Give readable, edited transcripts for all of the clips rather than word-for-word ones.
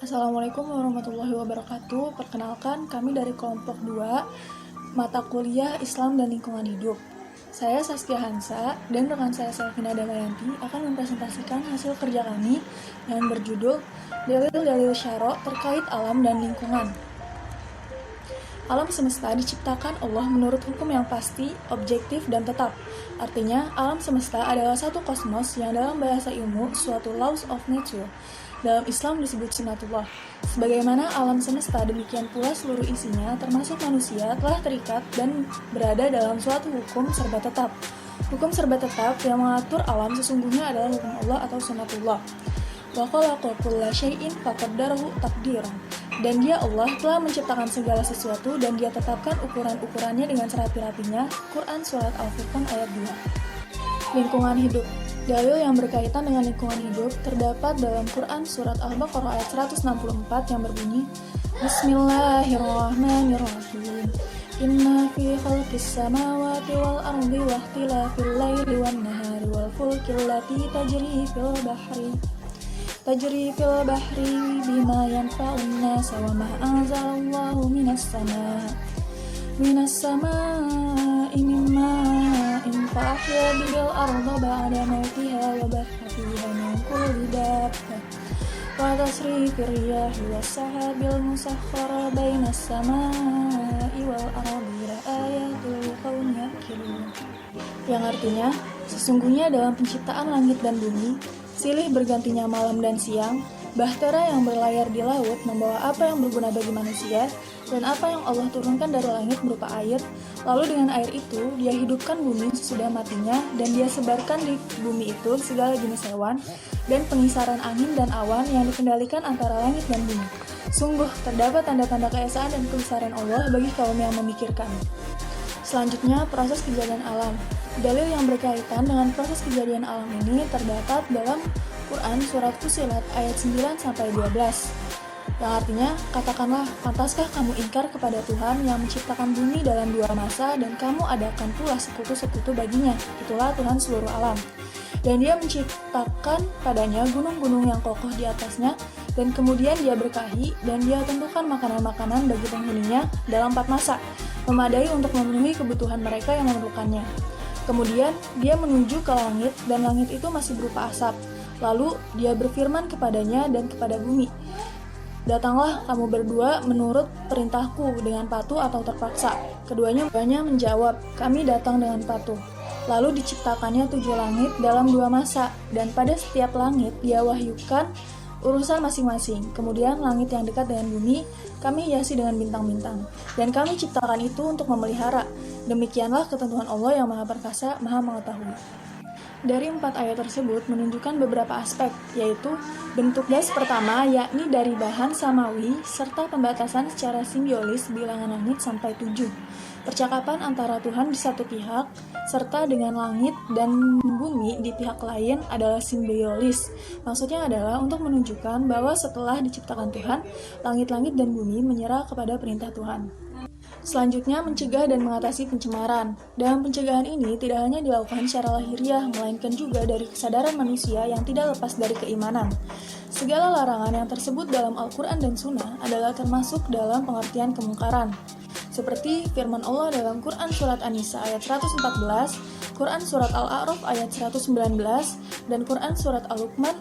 Assalamualaikum warahmatullahi wabarakatuh. Perkenalkan, kami dari kelompok 2 mata kuliah Islam dan Lingkungan Hidup. Saya Saskia Hansa dan rekan saya Selvina Damayanti akan mempresentasikan hasil kerja kami yang berjudul Dalil-dalil syara' terkait alam dan lingkungan. Alam semesta diciptakan Allah menurut hukum yang pasti, objektif, dan tetap. Artinya, alam semesta adalah satu kosmos yang dalam bahasa ilmu suatu laws of nature. Dalam Islam disebut sunnatullah. Sebagaimana alam semesta, demikian pula seluruh isinya, termasuk manusia, telah terikat dan berada dalam suatu hukum serba tetap. Hukum serba tetap yang mengatur alam sesungguhnya adalah hukum Allah atau sunnatullah. Wa khalaqa kulla syai'in faqaddarahu taqdiran. Dan dia Allah telah menciptakan segala sesuatu dan dia tetapkan ukuran-ukurannya dengan serapi-rapinya. Quran Surat Al-Furqan ayat 2. Lingkungan hidup. Dalil yang berkaitan dengan lingkungan hidup terdapat dalam Quran Surat Al-Baqarah ayat 164 yang berbunyi Bismillahirrahmanirrahim. Inna fi khalqis samawati wal ardi wa ikhtilafil laili wan nahari wal fulkil lati tajri fil bahri bima yanfa'un nasa wa ma anzalallahu minas sama'i min ma'in fa ahya bil arda ba'da mautiha wa batha fiha min kulli dabbah wa tasrifir riyahi was sahabil musakhkhara bainas sama'i wal ardi la ayatul liqaumin yaqilun. Yang artinya, sesungguhnya dalam penciptaan langit dan bumi, silih bergantinya malam dan siang, bahtera yang berlayar di laut membawa apa yang berguna bagi manusia, dan apa yang Allah turunkan dari langit berupa air, lalu dengan air itu dia hidupkan bumi sesudah matinya, dan dia sebarkan di bumi itu segala jenis hewan, dan pengisaran angin dan awan yang dikendalikan antara langit dan bumi. Sungguh, terdapat tanda-tanda keesaan dan kebesaran Allah bagi kaum yang memikirkan. Selanjutnya, proses kejadian alam. Dalil yang berkaitan dengan proses kejadian alam ini terdapat dalam Quran Surat Fussilat ayat 9-12 yang artinya, katakanlah, pantaskah kamu ingkar kepada Tuhan yang menciptakan bumi dalam 2 masa dan kamu adakan pula sekutu-sekutu baginya, itulah Tuhan seluruh alam. Dan dia menciptakan padanya gunung-gunung yang kokoh di atasnya, dan kemudian dia berkahi, dan dia tentukan makanan-makanan bagi penghuninya dalam 4 masa, memadai untuk memenuhi kebutuhan mereka yang memerlukannya. Kemudian dia menuju ke langit, dan langit itu masih berupa asap. Lalu dia berfirman kepadanya dan kepada bumi, datanglah kamu berdua menurut perintahku dengan patuh atau terpaksa. Keduanya menjawab, kami datang dengan patuh. Lalu diciptakannya 7 langit dalam 2 masa, dan pada setiap langit dia wahyukan urusan masing-masing. Kemudian langit yang dekat dengan bumi kami hiasi dengan bintang-bintang, dan kami ciptakan itu untuk memelihara. Demikianlah ketentuan Allah yang Maha Perkasa, Maha Mengetahui. Dari 4 ayat tersebut menunjukkan beberapa aspek, yaitu bentuk gas pertama, yakni dari bahan samawi, serta pembatasan secara simbiolis bilangan langit sampai 7. Percakapan antara Tuhan di satu pihak, serta dengan langit dan bumi di pihak lain adalah simbiolis. Maksudnya adalah untuk menunjukkan bahwa setelah diciptakan Tuhan, langit-langit dan bumi menyerah kepada perintah Tuhan. Selanjutnya, mencegah dan mengatasi pencemaran. Dalam pencegahan ini tidak hanya dilakukan secara lahiriah, melainkan juga dari kesadaran manusia yang tidak lepas dari keimanan. Segala larangan yang tersebut dalam Al-Quran dan Sunnah adalah termasuk dalam pengertian kemungkaran. Seperti firman Allah dalam Quran Surat An-Nisa ayat 114, Quran Surat Al-A'raf ayat 119, dan Quran Surat Al-Luqman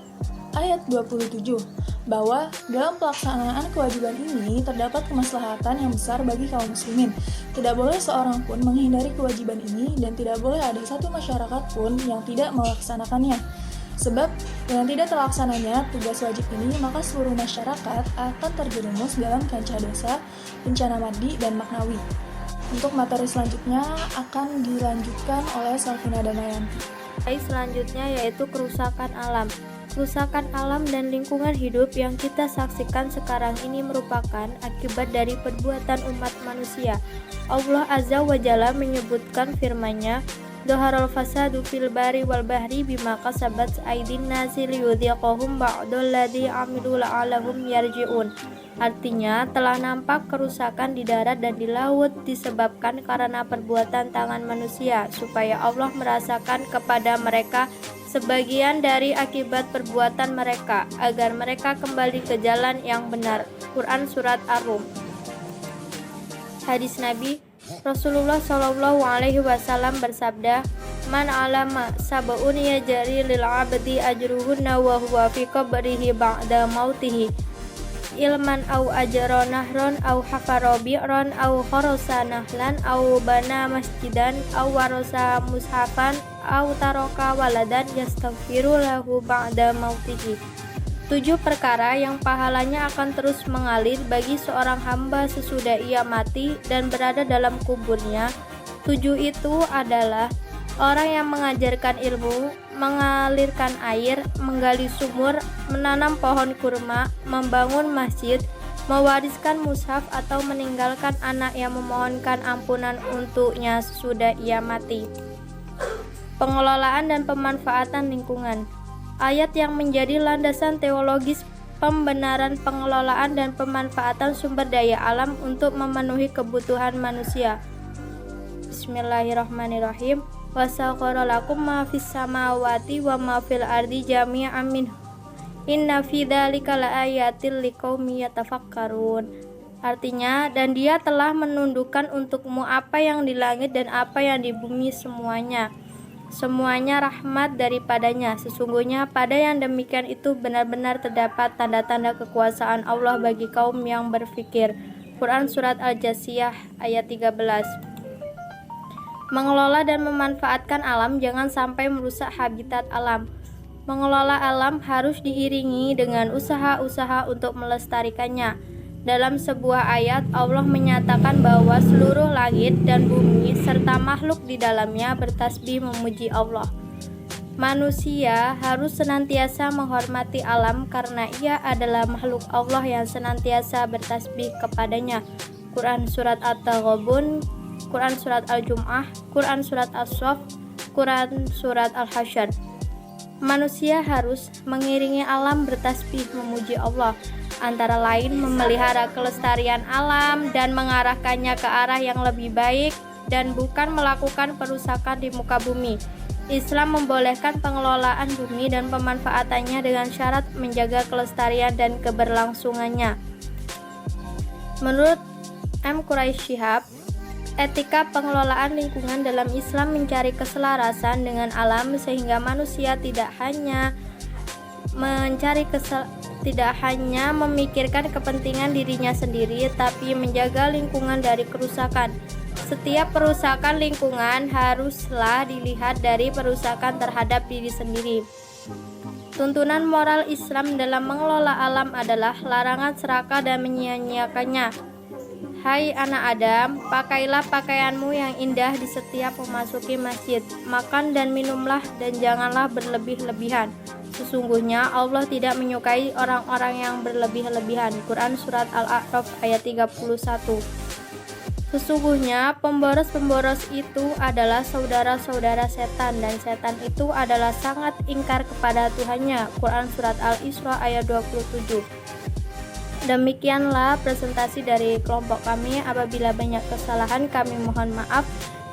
ayat 27, bahwa dalam pelaksanaan kewajiban ini terdapat kemaslahatan yang besar bagi kaum muslimin. Tidak boleh seorang pun menghindari kewajiban ini, dan tidak boleh ada satu masyarakat pun yang tidak melaksanakannya. Sebab dengan tidak terlaksananya tugas wajib ini, maka seluruh masyarakat akan terjerumus dalam kancah dosa, bencana maddi dan maknawi. Untuk materi selanjutnya akan dilanjutkan oleh Selvina Damayanti. Selanjutnya yaitu kerusakan alam. Kerusakan alam dan lingkungan hidup yang kita saksikan sekarang ini merupakan akibat dari perbuatan umat manusia. Allah Azza wa Jalla menyebutkan firman-Nya, Dhaharal fasadu fil bari wal bahri bima kasabat aydin nasi liyudhiqahum ba'dalladzi amilu la'allahum yarji'un. Artinya, telah nampak kerusakan di darat dan di laut disebabkan karena perbuatan tangan manusia, supaya Allah merasakan kepada mereka sebagian dari akibat perbuatan mereka, agar mereka kembali ke jalan yang benar. Quran Surat Ar-Rum. Hadis Nabi Rasulullah Shallallahu Alaihi Wasallam bersabda, "Man alama sab'un yajri lil abdi ajruhunna wa huwa fi qabrihi ba'da mautihi ilman au ajra nahron au hafara bi'ron au kharasa nahlan au bana masjidan au warasa mushafan au taraka waladan yastaghfiru lahu ba'da mautihi." 7 perkara yang pahalanya akan terus mengalir bagi seorang hamba sesudah ia mati dan berada dalam kuburnya. 7 itu adalah orang yang mengajarkan ilmu, mengalirkan air, menggali sumur, menanam pohon kurma, membangun masjid, mewariskan mushaf, atau meninggalkan anak yang memohonkan ampunan untuknya sesudah ia mati. Pengelolaan dan pemanfaatan lingkungan. Ayat yang menjadi landasan teologis pembenaran pengelolaan dan pemanfaatan sumber daya alam untuk memenuhi kebutuhan manusia. Bismillahirrahmanirrahim. Wa sakhkhara lakum ma fis samawati wa ma fil ardi jami'an minhu inna fi dzalika laayatil liqaumin yatafakkarun. Artinya, dan Dia telah menundukkan untukmu apa yang di langit dan apa yang di bumi semuanya rahmat daripadanya. Sesungguhnya pada yang demikian itu benar-benar terdapat tanda-tanda kekuasaan Allah bagi kaum yang berfikir. Quran Surat Al-Jasiyah ayat 13. Mengelola dan memanfaatkan alam jangan sampai merusak habitat alam. Mengelola alam harus diiringi dengan usaha-usaha untuk melestarikannya. Dalam sebuah ayat, Allah menyatakan bahwa seluruh langit dan bumi serta makhluk di dalamnya bertasbih memuji Allah. Manusia harus senantiasa menghormati alam karena ia adalah makhluk Allah yang senantiasa bertasbih kepadanya. Quran Surat At-Taghabun, Quran Surat Al-Jum'ah, Quran Surat As-Saff, Quran Surat Al-Hasyr. Manusia harus mengiringi alam bertasbih memuji Allah, antara lain memelihara kelestarian alam dan mengarahkannya ke arah yang lebih baik dan bukan melakukan perusakan di muka bumi. Islam membolehkan pengelolaan bumi dan pemanfaatannya dengan syarat menjaga kelestarian dan keberlangsungannya. Menurut M. Quraish Shihab, etika pengelolaan lingkungan dalam Islam mencari keselarasan dengan alam sehingga manusia tidak hanya memikirkan kepentingan dirinya sendiri, tapi menjaga lingkungan dari kerusakan. Setiap perusakan lingkungan haruslah dilihat dari perusakan terhadap diri sendiri. Tuntunan moral Islam dalam mengelola alam adalah larangan serakah dan menyia-nyiakannya. Hai anak Adam, pakailah pakaianmu yang indah di setiap memasuki masjid. Makan dan minumlah dan janganlah berlebih-lebihan. Sesungguhnya Allah tidak menyukai orang-orang yang berlebih-lebihan. Quran Surat Al-A'raf ayat 31. Sesungguhnya pemboros-pemboros itu adalah saudara-saudara setan, dan setan itu adalah sangat ingkar kepada Tuhannya. Quran Surat Al-Isra ayat 27. Demikianlah presentasi dari kelompok kami. Apabila banyak kesalahan kami mohon maaf.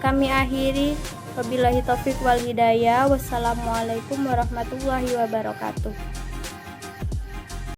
Kami akhiri, wabillahi taufik wal hidayah. Wassalamualaikum warahmatullahi wabarakatuh.